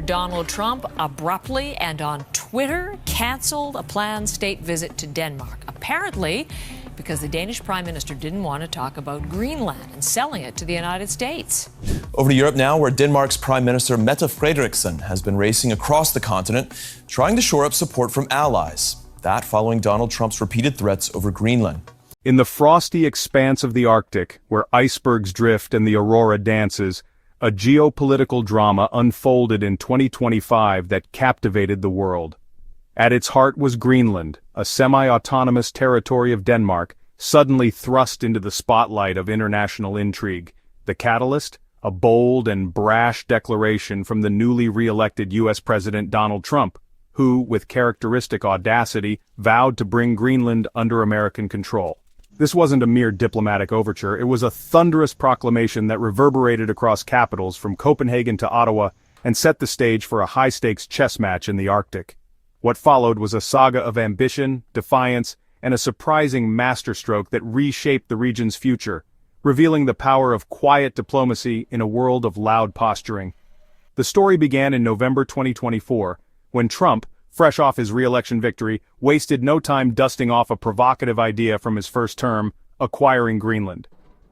Donald Trump abruptly and on Twitter canceled a planned state visit to Denmark, apparently because the Danish Prime Minister didn't want to talk about Greenland and selling it to the United States. Over to Europe now, where Denmark's Prime Minister Mette Frederiksen has been racing across the continent, trying to shore up support from allies. That following Donald Trump's repeated threats over Greenland. In the frosty expanse of the Arctic, where icebergs drift and the aurora dances, a geopolitical drama unfolded in 2025 that captivated the world. At its heart was Greenland, a semi-autonomous territory of Denmark, suddenly thrust into the spotlight of international intrigue. The catalyst? A bold and brash declaration from the newly re-elected U.S. President Donald Trump, who, with characteristic audacity, vowed to bring Greenland under American control. This wasn't a mere diplomatic overture, it was a thunderous proclamation that reverberated across capitals from Copenhagen to Ottawa and set the stage for a high-stakes chess match in the Arctic. What followed was a saga of ambition, defiance, and a surprising masterstroke that reshaped the region's future, revealing the power of quiet diplomacy in a world of loud posturing. The story began in November 2024, when Trump, fresh off his re-election victory, wasted no time dusting off a provocative idea from his first term, acquiring Greenland.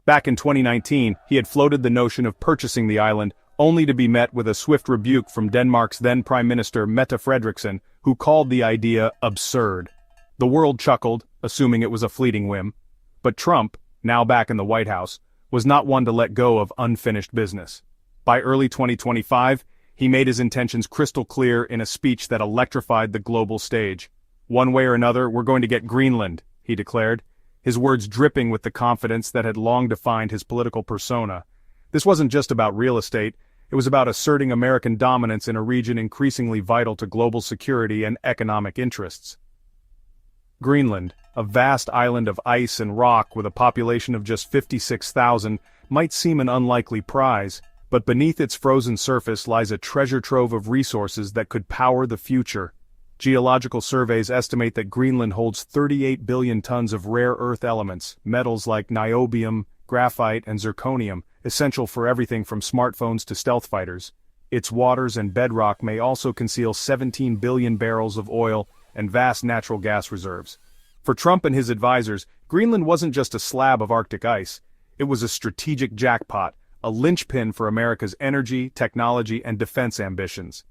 Back in 2019, he had floated the notion of purchasing the island, only to be met with a swift rebuke from Denmark's then Prime Minister Mette Frederiksen, who called the idea absurd. The world chuckled, assuming it was a fleeting whim. But Trump, now back in the White House, was not one to let go of unfinished business. By early 2025, he made his intentions crystal clear in a speech that electrified the global stage. "One way or another, we're going to get Greenland," he declared, his words dripping with the confidence that had long defined his political persona. This wasn't just about real estate, it was about asserting American dominance in a region increasingly vital to global security and economic interests. Greenland, a vast island of ice and rock with a population of just 56,000, might seem an unlikely prize, but beneath its frozen surface lies a treasure trove of resources that could power the future. Geological surveys estimate that Greenland holds 38 billion tons of rare earth elements, metals like niobium, graphite, and zirconium, essential for everything from smartphones to stealth fighters. Its waters and bedrock may also conceal 17 billion barrels of oil and vast natural gas reserves. For Trump and his advisors, Greenland wasn't just a slab of Arctic ice. It was a strategic jackpot, a linchpin for America's energy, technology, and defense ambitions.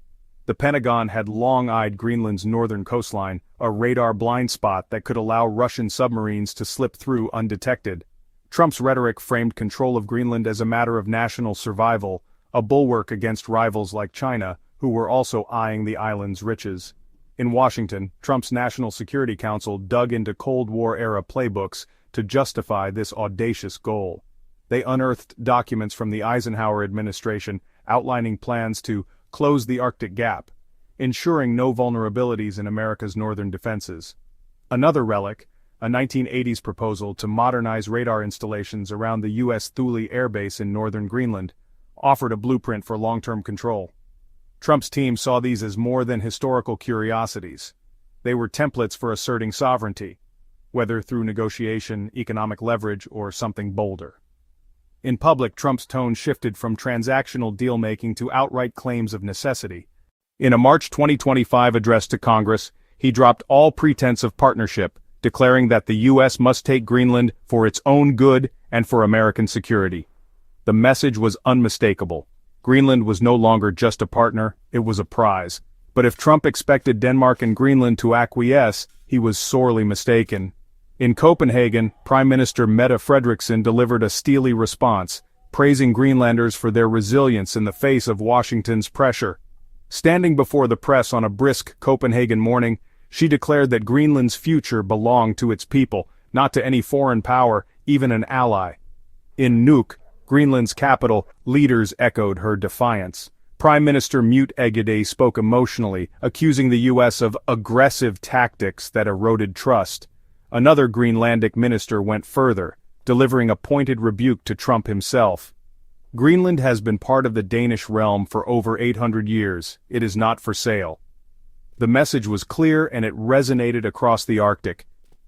The Pentagon had long eyed Greenland's northern coastline, a radar blind spot that could allow Russian submarines to slip through undetected. Trump's rhetoric framed control of Greenland as a matter of national survival, a bulwark against rivals like China, who were also eyeing the island's riches. In Washington, Trump's National Security Council dug into Cold War-era playbooks to justify this audacious goal. They unearthed documents from the Eisenhower administration outlining plans to close the Arctic gap, ensuring no vulnerabilities in America's northern defenses. Another relic, a 1980s proposal to modernize radar installations around the U.S. Thule Air Base in northern Greenland, offered a blueprint for long-term control. Trump's team saw these as more than historical curiosities. They were templates for asserting sovereignty, whether through negotiation, economic leverage, or something bolder. In public, Trump's tone shifted from transactional deal-making to outright claims of necessity. In a March 2025 address to Congress, he dropped all pretense of partnership, declaring that the U.S. must take Greenland for its own good and for American security. The message was unmistakable. Greenland was no longer just a partner, it was a prize. But if Trump expected Denmark and Greenland to acquiesce, he was sorely mistaken. In Copenhagen, Prime Minister Mette Frederiksen delivered a steely response, praising Greenlanders for their resilience in the face of Washington's pressure. Standing before the press on a brisk Copenhagen morning, she declared that Greenland's future belonged to its people, not to any foreign power, even an ally. In Nuuk, Greenland's capital, leaders echoed her defiance. Prime Minister Mute Egede spoke emotionally, accusing the U.S. of aggressive tactics that eroded trust. Another Greenlandic minister went further, delivering a pointed rebuke to Trump himself. Greenland has been part of the Danish realm for over 800 years. It is not for sale. The message was clear and it resonated across the Arctic.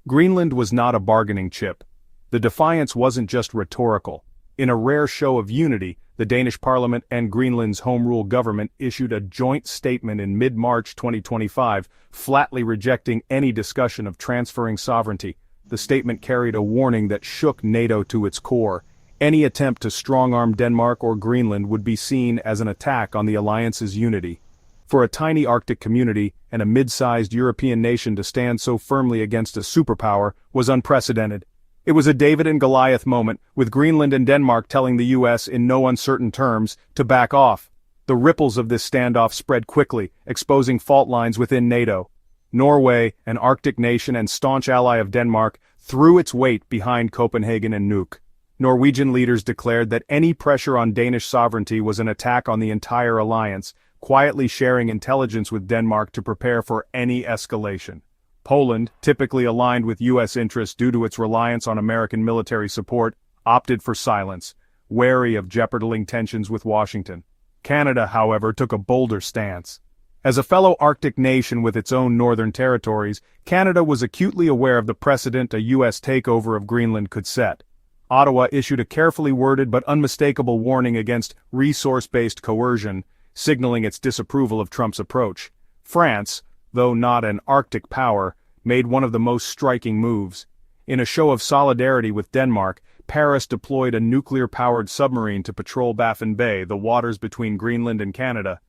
Greenland was not a bargaining chip. The defiance wasn't just rhetorical. In a rare show of unity, the Danish parliament and Greenland's home rule government issued a joint statement in mid-March 2025, flatly rejecting any discussion of transferring sovereignty. The statement carried a warning that shook NATO to its core. Any attempt to strong-arm Denmark or Greenland would be seen as an attack on the alliance's unity. For a tiny Arctic community and a mid-sized European nation to stand so firmly against a superpower was unprecedented. It was a David and Goliath moment, with Greenland and Denmark telling the U.S. in no uncertain terms to back off. The ripples of this standoff spread quickly, exposing fault lines within NATO. Norway, an Arctic nation and staunch ally of Denmark, threw its weight behind Copenhagen and Nuuk. Norwegian leaders declared that any pressure on Danish sovereignty was an attack on the entire alliance, quietly sharing intelligence with Denmark to prepare for any escalation. Poland, typically aligned with U.S. interests due to its reliance on American military support, opted for silence, wary of jeopardizing tensions with Washington. Canada, however, took a bolder stance. As a fellow Arctic nation with its own northern territories, Canada was acutely aware of the precedent a U.S. takeover of Greenland could set. Ottawa issued a carefully worded but unmistakable warning against resource-based coercion, signaling its disapproval of Trump's approach. France, though not an Arctic power, made one of the most striking moves. In a show of solidarity with Denmark, Paris deployed a nuclear-powered submarine to patrol Baffin Bay, the waters between Greenland and Canada.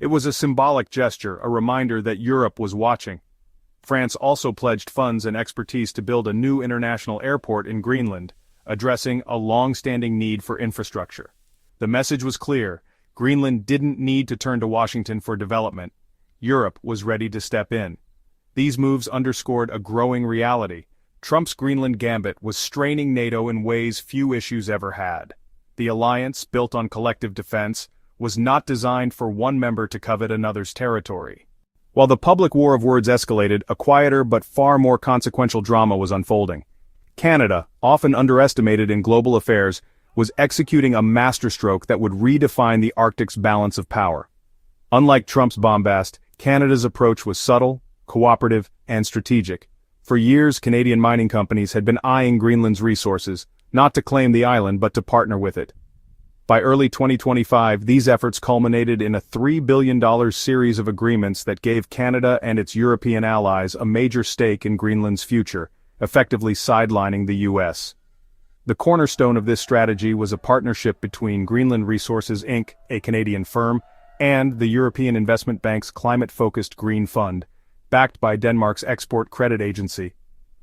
It was a symbolic gesture, a reminder that Europe was watching. France also pledged funds and expertise to build a new international airport in Greenland, addressing a long-standing need for infrastructure. The message was clear: Greenland didn't need to turn to Washington for development. Europe was ready to step in. These moves underscored a growing reality. Trump's Greenland gambit was straining NATO in ways few issues ever had. The alliance, built on collective defense, was not designed for one member to covet another's territory. While the public war of words escalated, a quieter but far more consequential drama was unfolding. Canada, often underestimated in global affairs, was executing a masterstroke that would redefine the Arctic's balance of power. Unlike Trump's bombast, Canada's approach was subtle, cooperative, and strategic. For years, Canadian mining companies had been eyeing Greenland's resources, not to claim the island but to partner with it. By early 2025, these efforts culminated in a $3 billion series of agreements that gave Canada and its European allies a major stake in Greenland's future, effectively sidelining the U.S. The cornerstone of this strategy was a partnership between Greenland Resources Inc., a Canadian firm, and the European Investment Bank's climate-focused Green Fund, backed by Denmark's Export Credit Agency.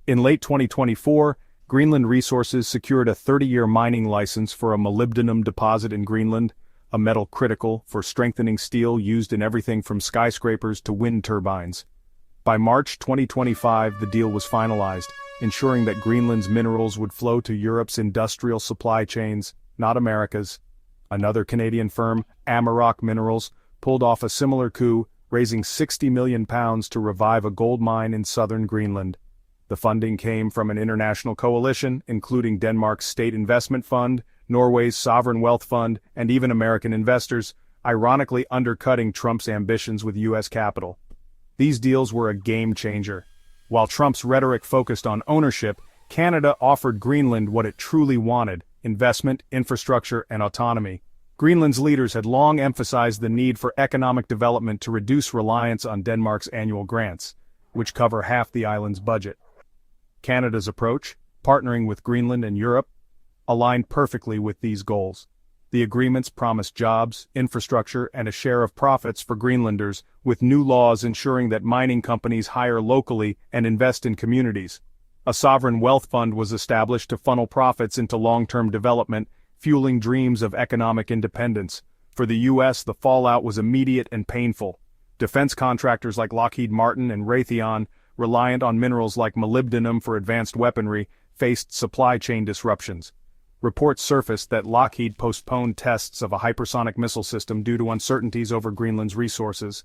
In late 2024, Greenland Resources secured a 30-year mining license for a molybdenum deposit in Greenland, a metal critical for strengthening steel used in everything from skyscrapers to wind turbines. By March 2025, the deal was finalized, ensuring that Greenland's minerals would flow to Europe's industrial supply chains, not America's. Another Canadian firm, Amaroq Minerals, pulled off a similar coup, raising £60 million to revive a gold mine in southern Greenland. The funding came from an international coalition, including Denmark's State Investment Fund, Norway's Sovereign Wealth Fund, and even American investors, ironically undercutting Trump's ambitions with U.S. capital. These deals were a game-changer. While Trump's rhetoric focused on ownership, Canada offered Greenland what it truly wanted: investment, infrastructure, and autonomy. Greenland's leaders had long emphasized the need for economic development to reduce reliance on Denmark's annual grants, which cover half the island's budget. Canada's approach, partnering with Greenland and Europe, aligned perfectly with these goals. The agreements promised jobs, infrastructure, and a share of profits for Greenlanders, with new laws ensuring that mining companies hire locally and invest in communities. A sovereign wealth fund was established to funnel profits into long-term development, fueling dreams of economic independence. For the U.S., the fallout was immediate and painful. Defense contractors like Lockheed Martin and Raytheon, reliant on minerals like molybdenum for advanced weaponry, faced supply chain disruptions. Reports surfaced that Lockheed postponed tests of a hypersonic missile system due to uncertainties over Greenland's resources.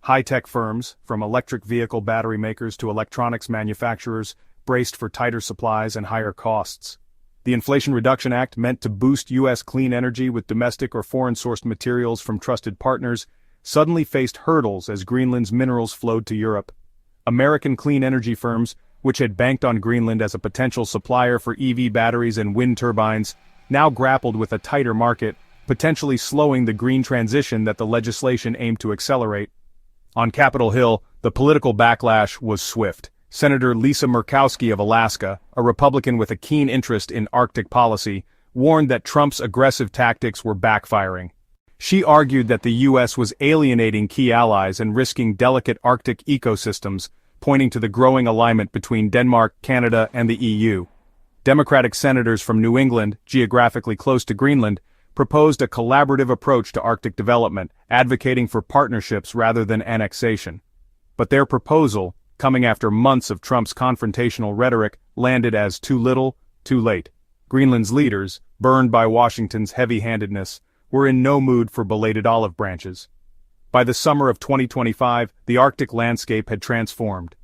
High-tech firms, from electric vehicle battery makers to electronics manufacturers, braced for tighter supplies and higher costs. The Inflation Reduction Act, meant to boost U.S. clean energy with domestic or foreign-sourced materials from trusted partners, suddenly faced hurdles as Greenland's minerals flowed to Europe. American clean energy firms, which had banked on Greenland as a potential supplier for EV batteries and wind turbines, now grappled with a tighter market, potentially slowing the green transition that the legislation aimed to accelerate. On Capitol Hill, the political backlash was swift. Senator Lisa Murkowski of Alaska, a Republican with a keen interest in Arctic policy, warned that Trump's aggressive tactics were backfiring. She argued that the U.S. was alienating key allies and risking delicate Arctic ecosystems, pointing to the growing alignment between Denmark, Canada, and the EU. Democratic senators from New England, geographically close to Greenland, proposed a collaborative approach to Arctic development, advocating for partnerships rather than annexation. But their proposal, coming after months of Trump's confrontational rhetoric, landed as too little, too late. Greenland's leaders, burned by Washington's heavy-handedness, were in no mood for belated olive branches. By the summer of 2025, the Arctic landscape had transformed.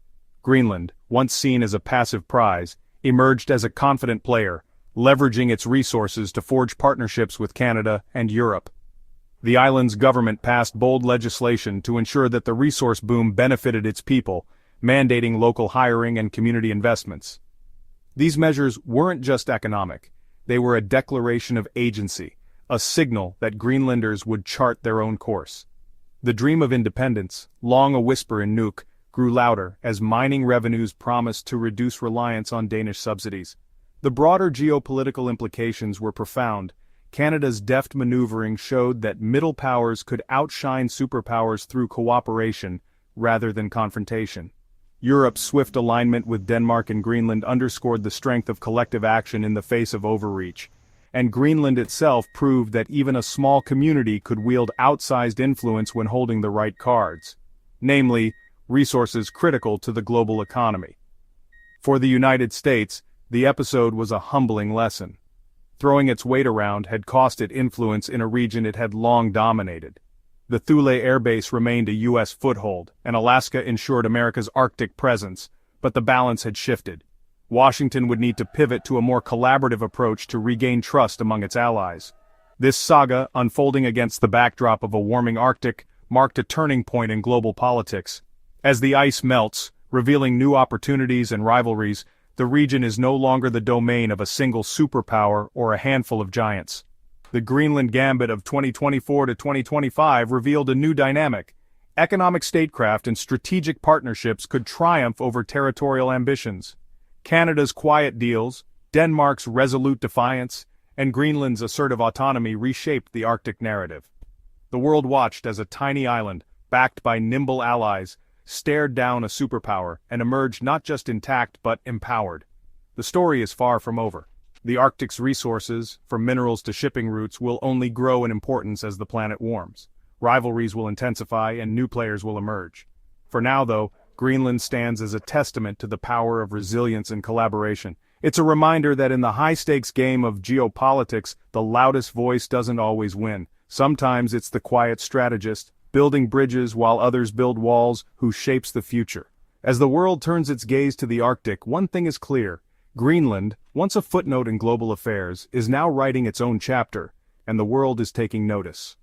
Greenland, once seen as a passive prize, emerged as a confident player, leveraging its resources to forge partnerships with Canada and Europe. The island's government passed bold legislation to ensure that the resource boom benefited its people, mandating local hiring and community investments. These measures weren't just economic, they were a declaration of agency, a signal that Greenlanders would chart their own course. The dream of independence, long a whisper in Nuuk, grew louder as mining revenues promised to reduce reliance on Danish subsidies. The broader geopolitical implications were profound. Canada's deft maneuvering showed that middle powers could outshine superpowers through cooperation rather than confrontation. Europe's swift alignment with Denmark and Greenland underscored the strength of collective action in the face of overreach. And Greenland itself proved that even a small community could wield outsized influence when holding the right cards. Namely, resources critical to the global economy. For the United States, the episode was a humbling lesson. Throwing its weight around had cost it influence in a region it had long dominated. The Thule Air Base remained a U.S. foothold, and Alaska ensured America's Arctic presence, but the balance had shifted. Washington would need to pivot to a more collaborative approach to regain trust among its allies. This saga, unfolding against the backdrop of a warming Arctic, marked a turning point in global politics. As the ice melts, revealing new opportunities and rivalries, the region is no longer the domain of a single superpower or a handful of giants. The Greenland Gambit of 2024 to 2025 revealed a new dynamic. Economic statecraft and strategic partnerships could triumph over territorial ambitions. Canada's quiet deals, Denmark's resolute defiance, and Greenland's assertive autonomy reshaped the Arctic narrative. The world watched as a tiny island, backed by nimble allies, stared down a superpower and emerged not just intact but empowered. The story is far from over. The Arctic's resources, from minerals to shipping routes, will only grow in importance as the planet warms. Rivalries will intensify and new players will emerge. For now, though, Greenland stands as a testament to the power of resilience and collaboration. It's a reminder that in the high-stakes game of geopolitics, the loudest voice doesn't always win. Sometimes it's the quiet strategist, building bridges while others build walls, who shapes the future. As the world turns its gaze to the Arctic, one thing is clear. Greenland, once a footnote in global affairs, is now writing its own chapter, and the world is taking notice.